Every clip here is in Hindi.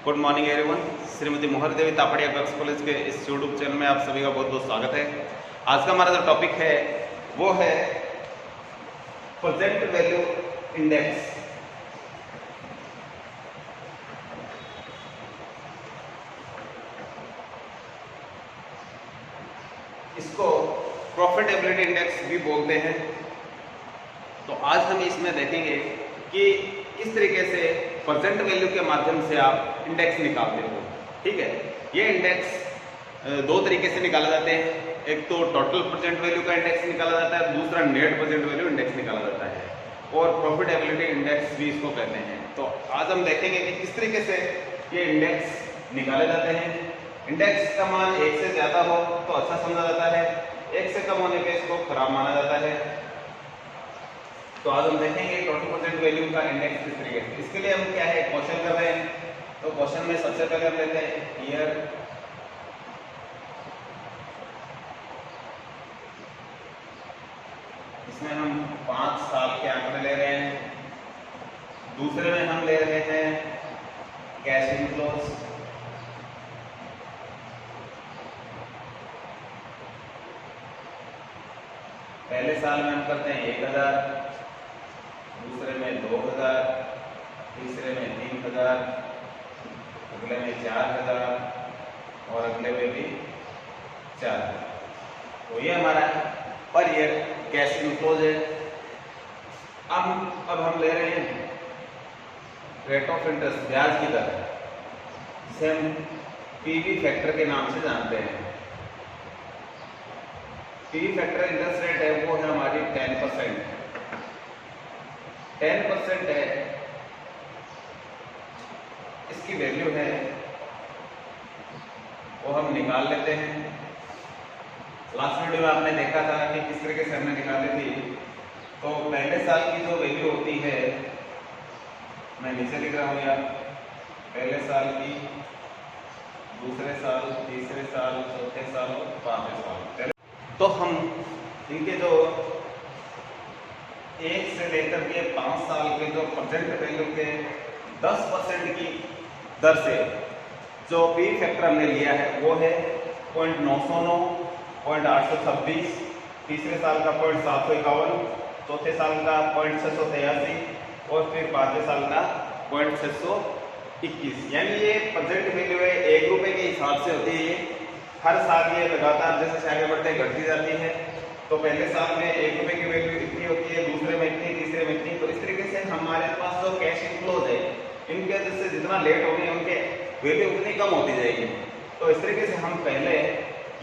Good morning everyone. श्रीमती मोहर देवी तापड़िया गर्ल्स कॉलेज के इस यूट्यूब चैनल में आप सभी का बहुत बहुत स्वागत है। आज का हमारा जो टॉपिक है वो है प्रेजेंट वैल्यू इंडेक्स। इसको प्रॉफिटेबिलिटी इंडेक्स भी बोलते हैं। तो आज हम इसमें देखेंगे कि किस तरीके से प्रेजेंट वैल्यू के माध्यम से आप इंडेक्स निकालते हो। ठीक है, ये इंडेक्स दो तरीके से निकाले जाते हैं। एक तो टोटल प्रेजेंट वैल्यू का इंडेक्स निकाला जाता है, दूसरा नेट प्रेजेंट वैल्यू इंडेक्स निकाला जाता है, और प्रॉफिटेबिलिटी इंडेक्स भी इसको कहते हैं। तो आज हम देखेंगे कि किस तरीके से ये इंडेक्स निकाले जाते हैं। इंडेक्स का मान 1 से ज्यादा हो तो अच्छा समझा जाता है, 1 से कम होने पे इसको खराब माना जाता है। तो आज हम देखेंगे टोटल प्रेजेंट वैल्यू का इंडेक्स किस तरीके से। इसके लिए हम क्या है, क्वेश्चन कर रहे हैं। तो क्वेश्चन में सबसे पहले हम लेते हैं ईयर, इसमें हम 5 साल के आंकड़े ले रहे हैं। दूसरे में हम ले रहे हैं कैश इनफ्लोज, पहले साल में हम करते हैं 1000, दूसरे में 2000, तीसरे में 3000, अगले में 4000 और अगले में भी 4000। तो ये हमारा पर ईयर कैश इनफ्लोज है। अब हम ले रहे हैं रेट ऑफ इंटरेस्ट, ब्याज की दर, जिसे हम पीवी फैक्टर के नाम से जानते हैं। पीवी फैक्टर इंटरेस्ट रेट है वो है हमारी 10%। 10% है, इसकी वैल्यू है वो हम निकाल लेते हैं। लास्ट वीडियो में आपने देखा था कि किस तरीके से हमने निकाली थी। तो पहले साल की जो वैल्यू होती है, मैं नीचे लिख रहा हूँ यार, पहले साल की, दूसरे साल, तीसरे साल, चौथे साल और 5वें साल। तो हम इनके जो 1 से लेकर के 5 साल के जो प्रेजेंट वैल्यू के 10% की दर से जो पी फैक्टर हमने लिया है वो है 0.909, 0.826, तीसरे साल का 0.751, चौथे साल का 0.683 और फिर 5वें साल का 0.621। यानी ये प्रेजेंट वैल्यू है 1 रुपये के हिसाब से होती है। हर साल ये लगातार जैसे आगे बढ़ते घटती जाती है। तो पहले साल में 1 रुपये की वैल्यू इतनी होती है, दूसरे में इतनी, तीसरे में इतनी। तो इस तरीके से हमारे पास जो कैश इनफ्लोज है, इनके जैसे जितना लेट होंगे उनके वैल्यू उतनी कम होती जाएगी। तो इस तरीके से हम पहले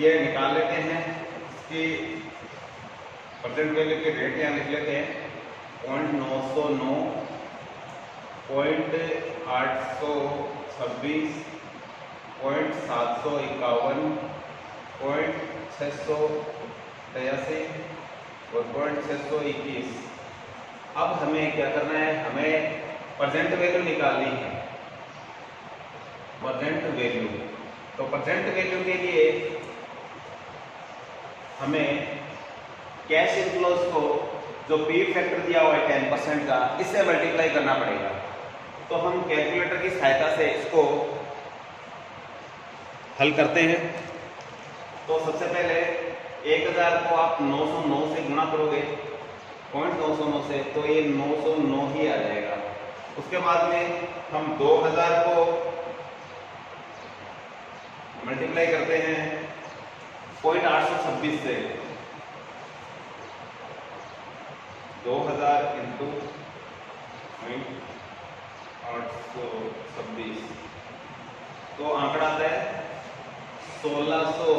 ये निकाल लेते हैं। इसकी प्रेजेंट वैल्यू के रेट यहाँ लिख लेते हैं 0.909, 0.826, 0.751, 0.683 और 0.621। अब हमें क्या करना है, हमें प्रेजेंट वैल्यू निकालनी है। प्रेजेंट वैल्यू, तो प्रेजेंट वैल्यू के लिए हमें कैश इनफ्लोज को जो पी फैक्टर दिया हुआ है 10% का, इससे मल्टीप्लाई करना पड़ेगा। तो हम कैलकुलेटर की सहायता से इसको हल करते हैं। तो सबसे पहले 1000 को आप 909 से गुणा करोगे, 0.909 से, तो ये 909 ही आ जाएगा। उसके बाद में हम 2000 को मल्टीप्लाई करते हैं 0.826 से, 2000 इंटू 0.826, तो आंकड़ा आता है 1652।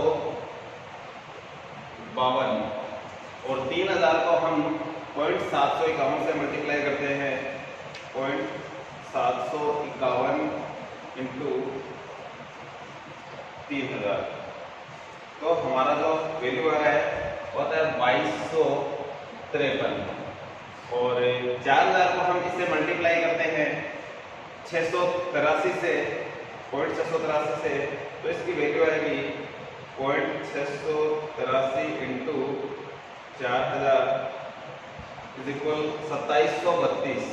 और 3000 को हम 0.751 से मल्टीप्लाई करते हैं, 0.751 इंटू 3000। तो हमारा जो वैल्यू आ रहा है वो आता है 2253। और 4000 को हम इससे मल्टीप्लाई करते हैं 683 से, 0.683 से, तो इसकी वैल्यू आएगी 0.683 इंटू 4000 इज इक्वल 2732।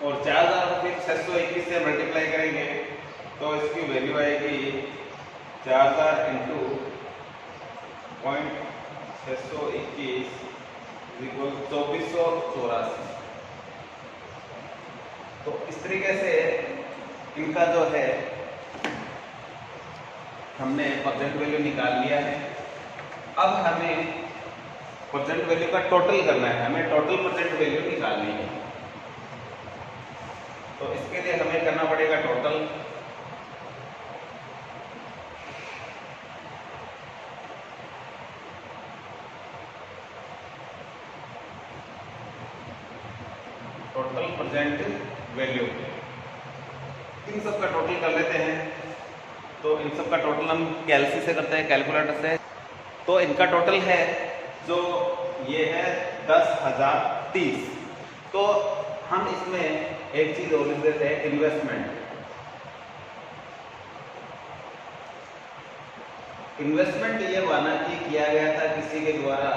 और 4000 को फिर 621 से मल्टीप्लाई करेंगे तो इसकी वैल्यू आएगी 4000 इंटू 0.621 इक्वल 2484। तो इस तरीके से इनका जो है हमने परसेंट वैल्यू निकाल लिया है। अब हमें परसेंट वैल्यू का टोटल करना है, हमें टोटल परसेंट वैल्यू निकालनी है। तो इसके लिए हमें करना पड़ेगा टोटल। टोटल परसेंट वैल्यू, इन सब का टोटल कर लेते हैं। तो इन सब का टोटल हम कैलसी से करते हैं, कैलकुलेटर से। तो इनका टोटल है जो ये है 10,030। तो हम इसमें एक चीज और लिख देते हैं, इन्वेस्टमेंट। इन्वेस्टमेंट ये माना कि किया गया था किसी के द्वारा,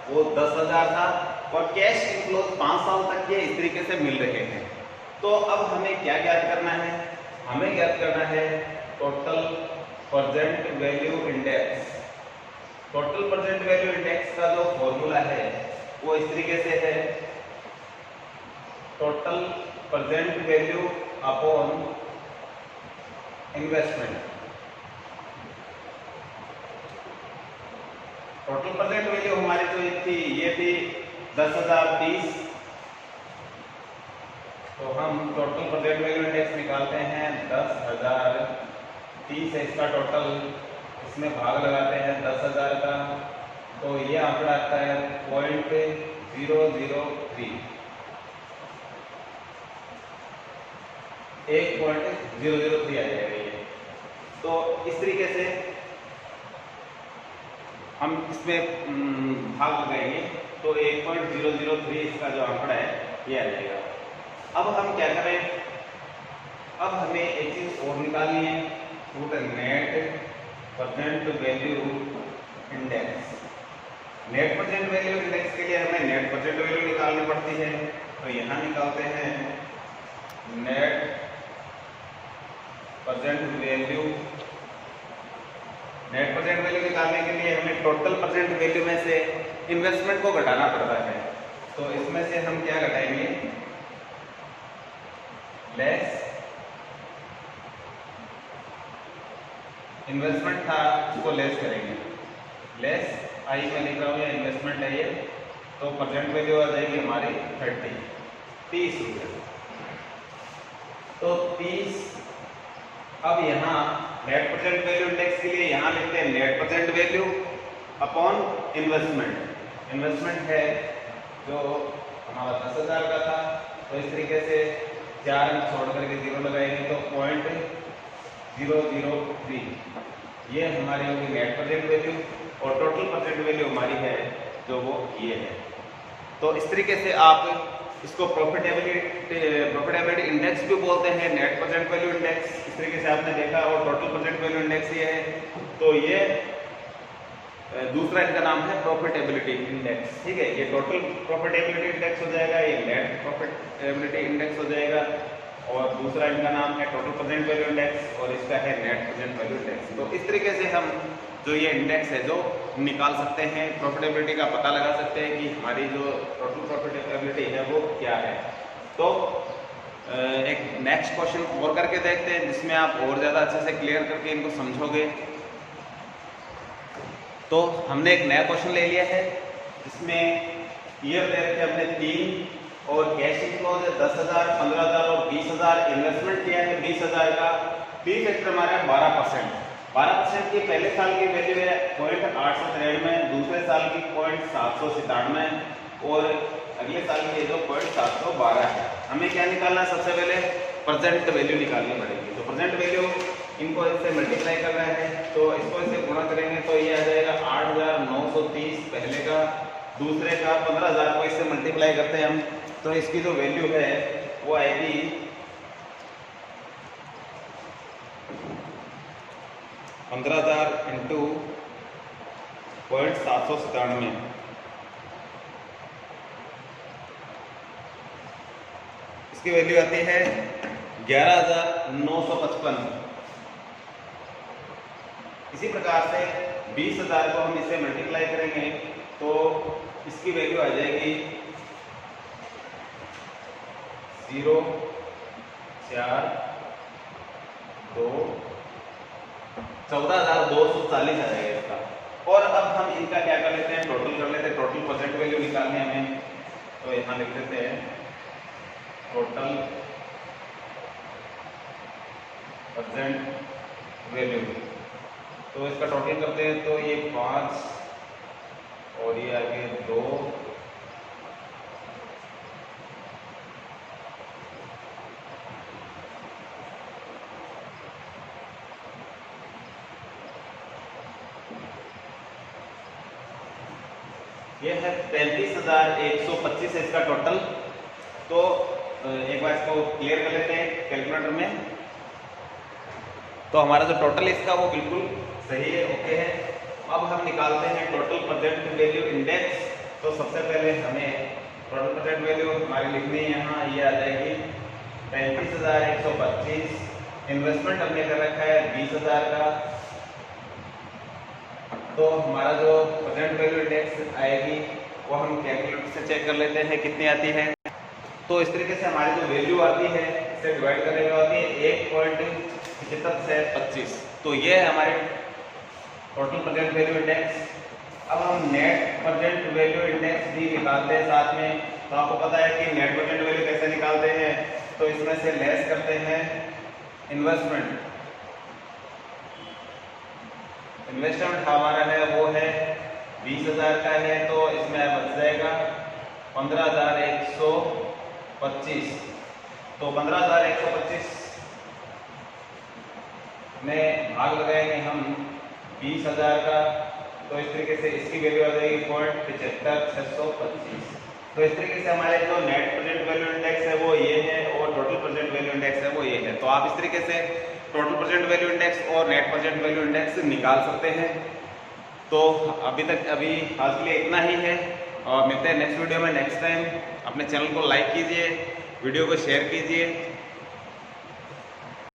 वो 10,000 था और कैश इनफ्लो 5 साल तक के इस तरीके से मिल रहे हैं। तो अब हमें क्या ज्ञात करना है? हमें ज्ञात करना है total percent value index. Total percent value index का जो फॉर्मूला है वो इस तरीके से है, total percent value upon investment. Total percent value हमारी जो थी ये थी 10,030। तो हम टोटल परसेंट वैल्यू इंडेक्स निकालते हैं 10,030 है इसका टोटल, इसमें भाग लगाते हैं 10,000 का, तो ये आंकड़ा आता है 0.003, 1.003 आ जाएगा ये। तो इस तरीके से हम इसमें भाग लगाएंगे तो 1.003 इसका जो आंकड़ा है ये आ जाएगा। अब हम क्या करें? अब हमें एक चीज और निकालनी है, net percent value index. Net percent value index के लिए हमें नेट परसेंट वैल्यू निकालनी पड़ती है। तो यहाँ निकालते हैं net percent value. Net percent value निकालने के लिए हमें टोटल परसेंट वैल्यू में से इन्वेस्टमेंट को घटाना पड़ता है। तो इसमें से हम क्या घटाएंगे? लेस इन्वेस्टमेंट था उसको लेस करेंगे, लेस आई में लिखा हुआ इन्वेस्टमेंट है ये। तो परसेंट वैल्यू आ जाएगी हमारी 30 रुपये। तो 30। अब यहाँ नेट परसेंट वैल्यू इंडेक्स के लिए यहाँ लिखते हैं net percent value upon investment. Investment है जो हमारा 10,000 का था, तो इस तरीके से 4 अंक छोड़ करके 0 लगाएंगे तो 0.003 ये हमारी होगी नेट परसेंट वैल्यू। और टोटल परसेंट वैल्यू हमारी है जो वो ये है। तो इस तरीके से आप इसको प्रॉफिटेबिलिटी इंडेक्स भी बोलते हैं, नेट परसेंट वैल्यू इंडेक्स, इस तरीके से आपने देखा। और टोटल परसेंट वैल्यू इंडेक्स ये है। तो ये दूसरा इनका नाम है प्रॉफिटेबिलिटी इंडेक्स, ठीक है। ये टोटल प्रॉफिटेबिलिटी इंडेक्स हो जाएगा, ये नेट प्रॉफिटेबिलिटी इंडेक्स हो जाएगा। और दूसरा इनका नाम है टोटल परसेंट वैल्यू इंडेक्स और इसका है नेट परसेंट वैल्यू इंडेक्स। तो इस तरीके से हम जो ये इंडेक्स है जो निकाल सकते हैं, प्रॉफिटेबिलिटी का पता लगा सकते हैं कि हमारी जो टोटल प्रॉफिटेबिलिटी है वो क्या है। तो एक नेक्स्ट क्वेश्चन और करके देखते हैं जिसमें आप और ज़्यादा अच्छे से क्लियर करके इनको समझोगे। तो हमने एक नया क्वेश्चन ले लिया है जिसमें ईयर दे रखे हमने 3 और कैश इनफ्लोज है 10,000, 15,000 और 20,000। इन्वेस्टमेंट किया है 20,000 का। पी फैक्टर हमारा 12%। 12% की पहले साल की वैल्यू है 0.893, दूसरे साल की 0.797 और अगले साल की जो 0.712 है। हमें क्या निकालना है? सबसे पहले परसेंट वैल्यू निकालनी पड़ेगी। तो परसेंट वैल्यू इनको इससे मल्टीप्लाई करना है, तो इसको इससे गुणा करेंगे तो ये आ जाएगा 8,930 पहले का, दूसरे का 15,000 को इससे मल्टीप्लाई करते हैं हम, तो इसकी जो वैल्यू है वो आएगी 15,000 इंटू 0.797। इसकी वैल्यू आती है 11,955। इसी प्रकार से 20,000 को हम इसे मल्टीप्लाई करेंगे तो इसकी वैल्यू आ जाएगी 14,240 आ जाएगा इसका। और अब हम इनका क्या कर लेते हैं, टोटल कर लेते हैं। टोटल परसेंट वैल्यू निकालनी हमें, तो यहाँ लिख देते हैं टोटल परसेंट वैल्यू। तो इसका टोटल करते हैं तो ये 5 और ये आगे 2, ये है 33,125 है इसका टोटल। तो एक बार इसको क्लियर कर लेते हैं कैलकुलेटर में। तो हमारा जो टोटल इसका वो बिल्कुल सही है, ओके है। अब हम निकालते हैं टोटल प्रेजेंट वैल्यू इंडेक्स। तो सबसे पहले हमें टोटल प्रेजेंट वैल्यू हमारी लिखनी है, यहाँ ये आ जाएगी 35,125। इन्वेस्टमेंट हमने कर रखा है 20,000 का। तो हमारा जो प्रेजेंट वैल्यू इंडेक्स आएगी वो हम कैलकुलेटर से चेक कर लेते हैं कितनी आती है। तो इस तरीके से हमारी जो वैल्यू आती है इसे डिवाइड करने में आती है 1.75 से 25। तो ये है हमारे टोटल प्रेजेंट वैल्यू इंडेक्स। अब हम नेट प्रेजेंट वैल्यू इंडेक्स भी निकालते हैं साथ में। तो आपको पता है कि नेट प्रेजेंट वैल्यू कैसे निकालते हैं, तो इसमें से लेस करते हैं इन्वेस्टमेंट। इन्वेस्टमेंट हमारा है वो है 20,000 का है, तो इसमें बच जाएगा 15,125। तो 15,125 में भाग लगाएंगे हम 20,000 का, तो इस तरीके से इसकी वैल्यू आ जाएगी 0.75,625। तो इस तरीके से हमारे जो नेट प्रेजेंट वैल्यू इंडेक्स है वो ये है और टोटल प्रेजेंट वैल्यू इंडेक्स है वो ये है। तो आप इस तरीके से टोटल प्रेजेंट वैल्यू इंडेक्स और नेट प्रेजेंट वैल्यू इंडेक्स निकाल सकते हैं। तो अभी आज के लिए इतना ही है और मिलते हैं नेक्स्ट वीडियो में नेक्स्ट टाइम। अपने चैनल को लाइक कीजिए, वीडियो को शेयर कीजिए।